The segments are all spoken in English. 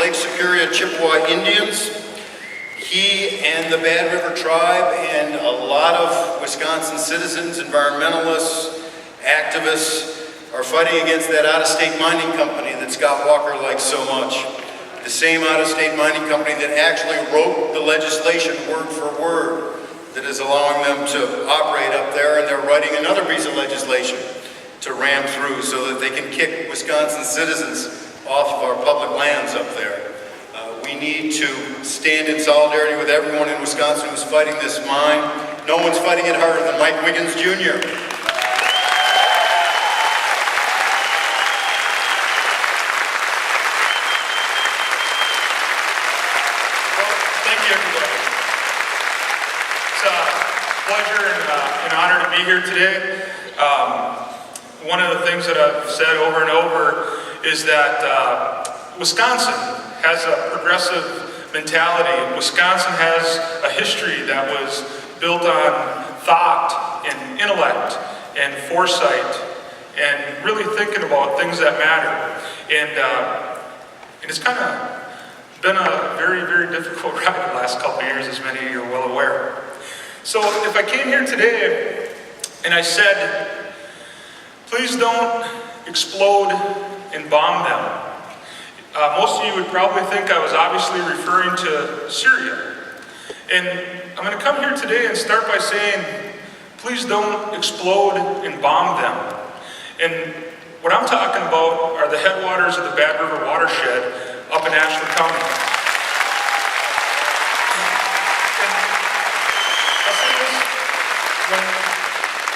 Lake Superior Chippewa Indians. He and the Bad River Tribe and a lot of Wisconsin citizens, environmentalists, activists are fighting against that out-of-state mining company that Scott Walker likes so much. The same out-of-state mining company that actually wrote the legislation word for word that is allowing them to operate up there, and they're writing another piece of legislation to ram through so that they can kick Wisconsin citizens off of our public lands up there. We need to stand in solidarity with everyone in Wisconsin who's fighting this mine. No one's fighting it harder than Mike Wiggins, Jr. Here today. One of the things that I've said over and over is that Wisconsin has a progressive mentality. Wisconsin has a history that was built on thought and intellect and foresight and really thinking about things that matter. And it's kind of been a very, very difficult ride the last couple of years, as many of you are well aware. So if I came here today and I said, please don't explode and bomb them, most of you would probably think I was obviously referring to Syria. And I'm going to come here today and start by saying, please don't explode and bomb them. And what I'm talking about are the headwaters of the Bad River watershed up in Ashland County.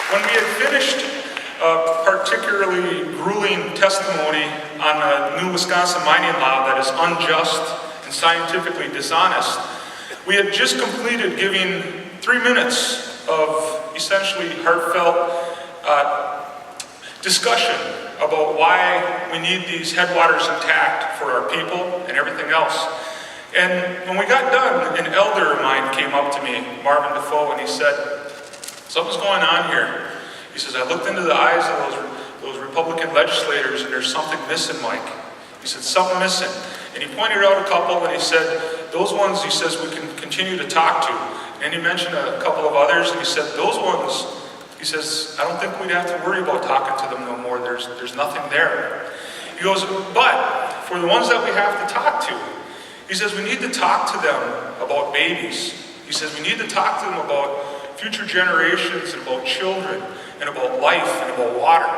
When we had finished a particularly grueling testimony on a new Wisconsin mining law that is unjust and scientifically dishonest, we had just completed giving 3 minutes of essentially heartfelt discussion about why we need these headwaters intact for our people and everything else. And when we got done, an elder of mine came up to me, Marvin Defoe, and he said, something's going on here. He says, I looked into the eyes of those Republican legislators and there's something missing, Mike. He said, something missing. And he pointed out a couple and he said, those ones, he says, we can continue to talk to. And he mentioned a couple of others and he said, those ones, he says, I don't think we'd have to worry about talking to them no more. There's nothing there. He goes, but for the ones that we have to talk to, he says, we need to talk to them about babies. He says, we need to talk to them about future generations and about children and about life and about water.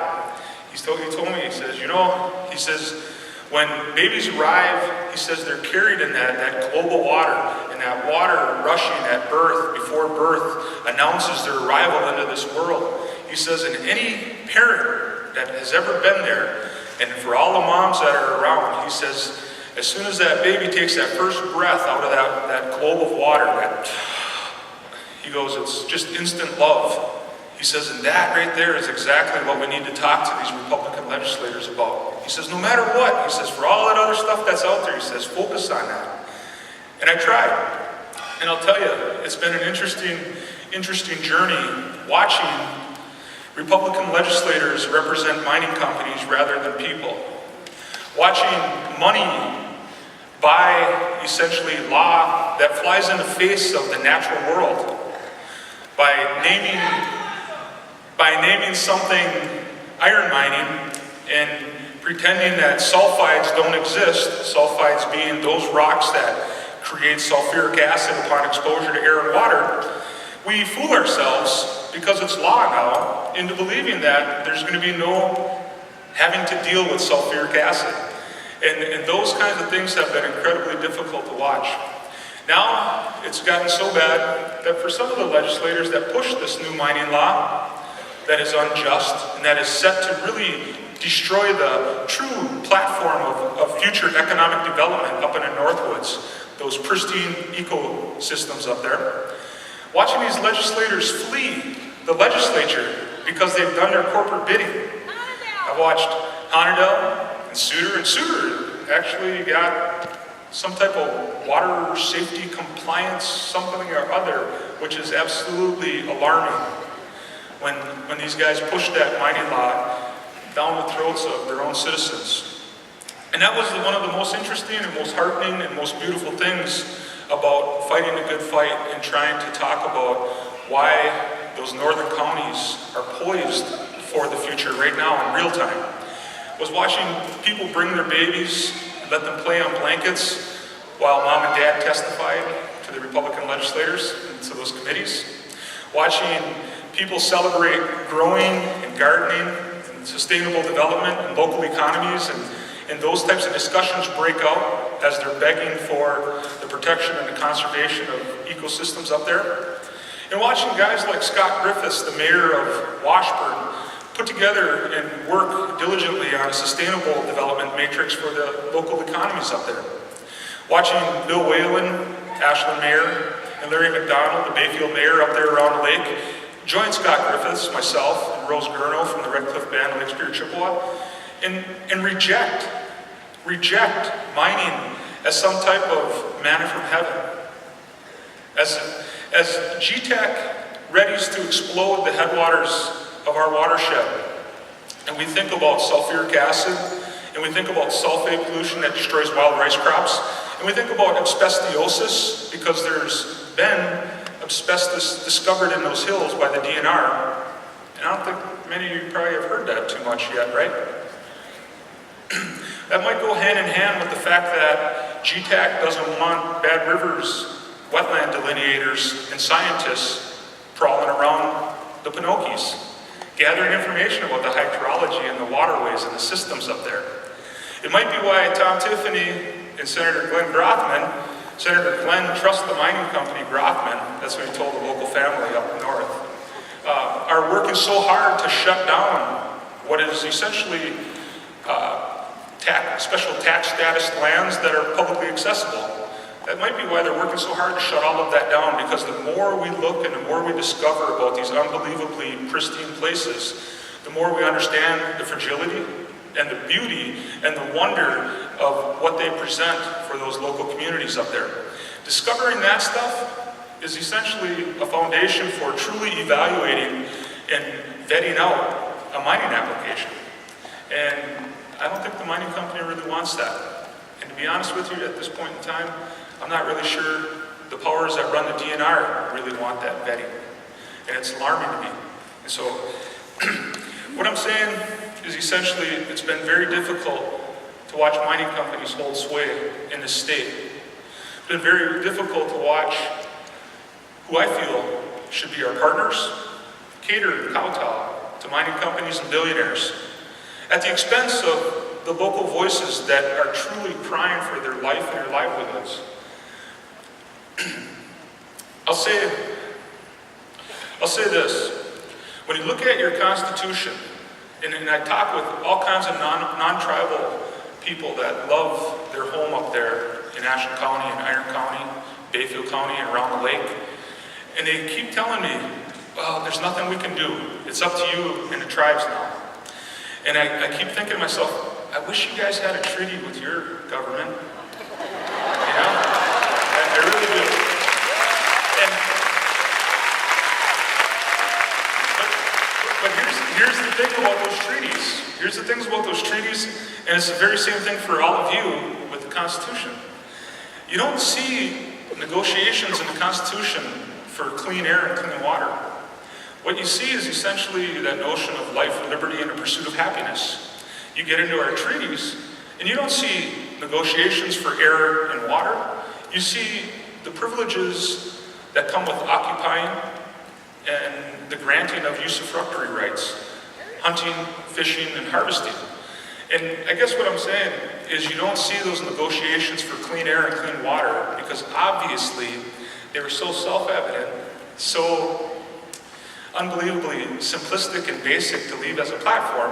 He told me, he says, you know, he says, when babies arrive, he says they're carried in that global water, and that water rushing at birth, before birth, announces their arrival into this world. He says, and any parent that has ever been there, and for all the moms that are around, he says, as soon as that baby takes that first breath out of that globe of water, he goes, it's just instant love. He says, and that right there is exactly what we need to talk to these Republican legislators about. He says, no matter what, he says, for all that other stuff that's out there, he says, focus on that. And I tried. And I'll tell you, it's been an interesting journey watching Republican legislators represent mining companies rather than people. Watching money buy essentially law that flies in the face of the natural world. By naming something iron mining and pretending that sulfides don't exist, sulfides being those rocks that create sulfuric acid upon exposure to air and water, we fool ourselves, because it's law now, into believing that there's going to be no having to deal with sulfuric acid. And those kinds of things have been incredibly difficult to watch. Now, it's gotten so bad that for some of the legislators that push this new mining law that is unjust and that is set to really destroy the true platform of future economic development up in the Northwoods, those pristine ecosystems up there, watching these legislators flee the legislature because they've done their corporate bidding. I've watched Honerdell and Suter actually got some type of water safety compliance, something or other, which is absolutely alarming when these guys push that mining law down the throats of their own citizens. And that was one of the most interesting and most heartening and most beautiful things about fighting a good fight and trying to talk about why those northern counties are poised for the future right now in real time. Was watching people bring their babies, let them play on blankets while mom and dad testified to the Republican legislators and to those committees. Watching people celebrate growing and gardening and sustainable development and local economies, and those types of discussions break out as they're begging for the protection and the conservation of ecosystems up there. And watching guys like Scott Griffiths, the mayor of Washburn, put together and work diligently on a sustainable development matrix for the local economies up there. Watching Bill Whalen, Ashland Mayor, and Larry McDonald, the Bayfield Mayor up there around the lake, join Scott Griffiths, myself, and Rose Gurno from the Red Cliff Band of Lake Superior, Chippewa, and reject mining as some type of manna from heaven. As GTEC readies to explode the headwaters of our watershed, and we think about sulfuric acid, and we think about sulfate pollution that destroys wild rice crops, and we think about asbestosis because there's been asbestos discovered in those hills by the DNR, and I don't think many of you probably have heard that too much yet, right? That might go hand in hand with the fact that GTAC doesn't want Bad River's wetland delineators and scientists prowling around the Pinokies, gathering information about the hydrology and the waterways and the systems up there. It might be why Tom Tiffany and Senator Glenn trusts the mining company Grothman, that's what he told the local family up north, are working so hard to shut down what is essentially special tax status lands that are publicly accessible. That might be why they're working so hard to shut all of that down, because the more we look and the more we discover about these unbelievably pristine places, the more we understand the fragility and the beauty and the wonder of what they present for those local communities up there. Discovering that stuff is essentially a foundation for truly evaluating and vetting out a mining application. And I don't think the mining company really wants that. And to be honest with you, at this point in time, I'm not really sure the powers that run the DNR really want that vetting. And it's alarming to me. And so, what I'm saying is essentially, it's been very difficult to watch mining companies hold sway in this state. It's been very difficult to watch who I feel should be our partners cater and kowtow to mining companies and billionaires at the expense of the local voices that are truly crying for their life and their livelihoods. I'll say this. When you look at your Constitution, and I talk with all kinds of non-tribal people that love their home up there in Ashland County and Iron County, Bayfield County, and around the lake, and they keep telling me, well, there's nothing we can do. It's up to you and the tribes now. And I keep thinking to myself, I wish you guys had a treaty with your government. You know? I really do. But here's the thing about those treaties. Here's the things about those treaties, and it's the very same thing for all of you with the Constitution. You don't see negotiations in the Constitution for clean air and clean water. What you see is essentially that notion of life, liberty, and a pursuit of happiness. You get into our treaties, and you don't see negotiations for air and water. You see the privileges that come with occupying and the granting of usufructuary rights, hunting, fishing, and harvesting. And I guess what I'm saying is you don't see those negotiations for clean air and clean water because obviously they were so self-evident, so unbelievably simplistic and basic to leave as a platform,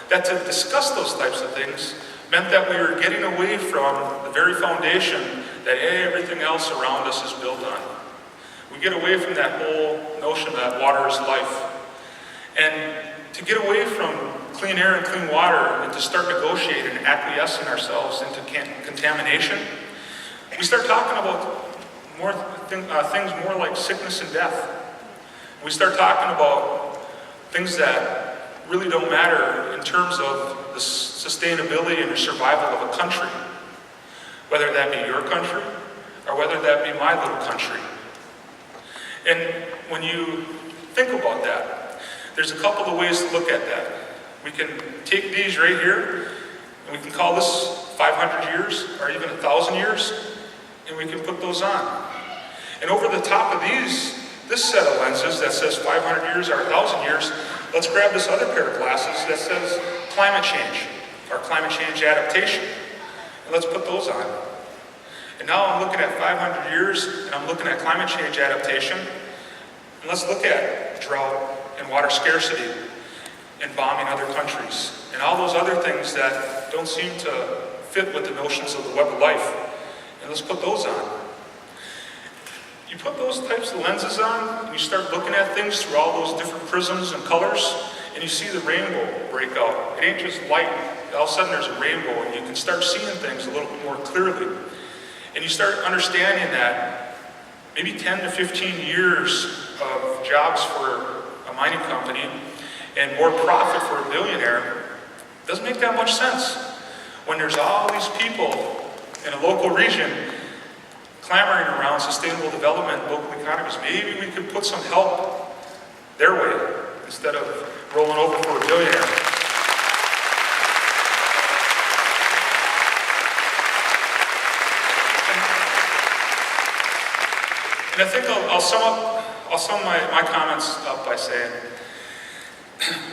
that to discuss those types of things meant that we were getting away from the very foundation that everything else around us is built on. We get away from that whole notion that water is life. And to get away from clean air and clean water and to start negotiating and acquiescing ourselves into contamination, we start talking about things more like sickness and death. We start talking about things that really don't matter in terms of the sustainability and the survival of a country, whether that be your country or whether that be my little country. And when you think about that, there's a couple of ways to look at that. We can take these right here, and we can call this 500 years or even 1,000 years, and we can put those on. And over the top of this set of lenses that says 500 years or 1,000 years, let's grab this other pair of glasses that says climate change or climate change adaptation. And let's put those on. And now I'm looking at 500 years and I'm looking at climate change adaptation. And let's look at drought and water scarcity and bombing other countries and all those other things that don't seem to fit with the notions of the web of life. And let's put those on. You put those types of lenses on, and you start looking at things through all those different prisms and colors, and you see the rainbow break out. It ain't just light. All of a sudden there's a rainbow, and you can start seeing things a little bit more clearly. And you start understanding that maybe 10 to 15 years of jobs for a mining company and more profit for a billionaire doesn't make that much sense when there's all these people in a local region clamoring around sustainable development, local economies. Maybe we could put some help their way instead of rolling over for a billionaire. And I think I'll sum my comments up by saying,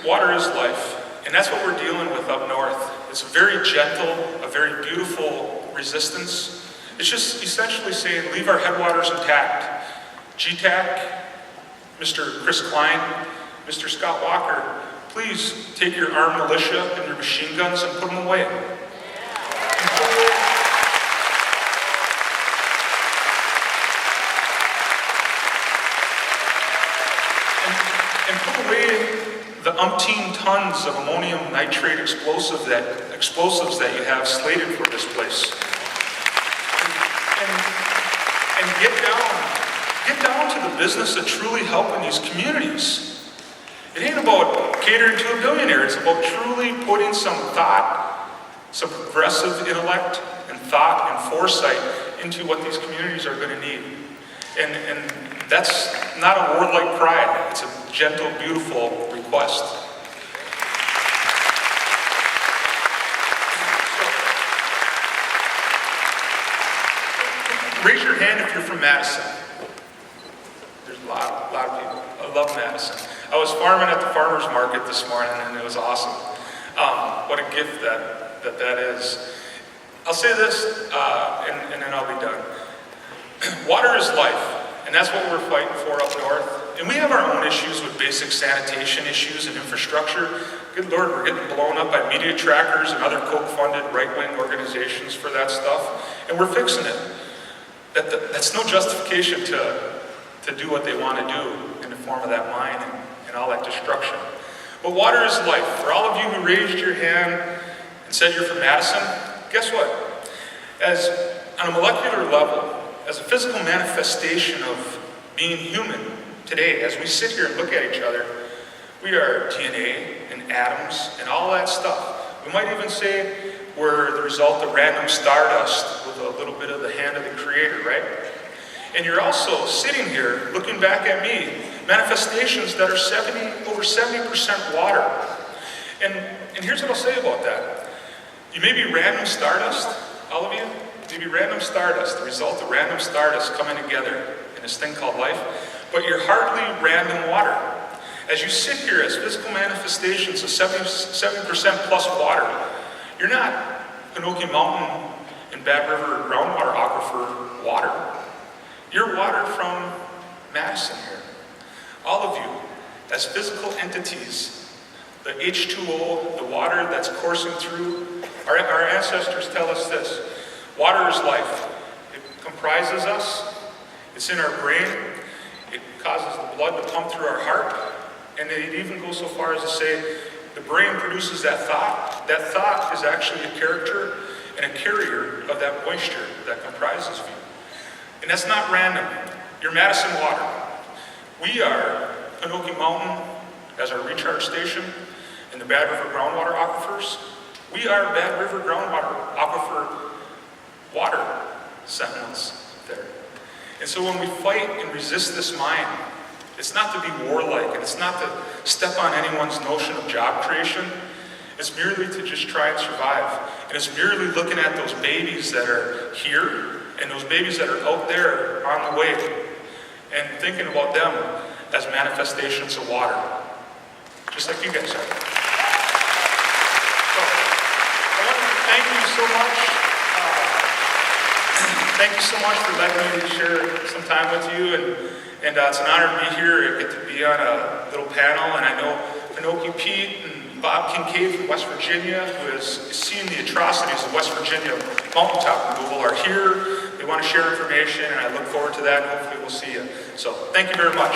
water is life. And that's what we're dealing with up north. It's a very gentle, a very beautiful resistance. It's just essentially saying, leave our headwaters intact. GTAC, Mr. Chris Klein, Mr. Scott Walker, please take your armed militia and your machine guns and put them away. And put away the umpteen tons of ammonium nitrate explosives that you have slated for this place. And get down to the business of truly helping these communities. It ain't about catering to a billionaire. It's about truly putting some thought, some progressive intellect and thought and foresight into what these communities are going to need. And that's not a word-like cry. It's a gentle, beautiful request. Raise your hand if you're from Madison. There's a lot of people. I love Madison. I was farming at the farmer's market this morning, and it was awesome. What a gift that is. I'll say this, and then I'll be done. Water is life, and that's what we're fighting for up north. And we have our own issues with basic sanitation issues and infrastructure. Good Lord, we're getting blown up by media trackers and other Koch-funded right-wing organizations for that stuff, and we're fixing it. That's no justification to do what they want to do in the form of that mine and all that destruction. But water is life. For all of you who raised your hand and said you're from Madison, guess what? As on a molecular level, as a physical manifestation of being human today, as we sit here and look at each other, we are DNA and atoms and all that stuff. We might even say we're the result of random stardust with a little bit of the hand of the Creator, right? And you're also sitting here looking back at me, manifestations that are over 70% water. And here's what I'll say about that. You may be random stardust, all of you. Maybe random stardust, the result of random stardust coming together in this thing called life, but you're hardly random water. As you sit here as physical manifestations of 70% plus water, you're not Pinocchio Mountain and Bad River groundwater aquifer water. You're water from Madison here. All of you, as physical entities, the H2O, the water that's coursing through, our ancestors tell us this. Water is life. It comprises us. It's in our brain. It causes the blood to pump through our heart. And it even goes so far as to say the brain produces that thought. That thought is actually a character and a carrier of that moisture that comprises you. And that's not random. You're Madison water. We are Pinocchio Mountain as our recharge station. in the Bad River groundwater aquifers, we are Bad River groundwater aquifer water sentinels there. And so when we fight and resist this mine, it's not to be warlike, and it's not to step on anyone's notion of job creation. It's merely to just try and survive. And it's merely looking at those babies that are here and those babies that are out there on the way and thinking about them as manifestations of water, just like you guys are. So, I want to thank you so much. Thank you so much for letting me share some time with you, and it's an honor to be here. I get to be on a little panel, and I know Pinocchio Pete and Bob Kincaid from West Virginia, who has seen the atrocities of West Virginia mountaintop removal, are here. They want to share information, and I look forward to that, and hopefully we'll see you. So, thank you very much.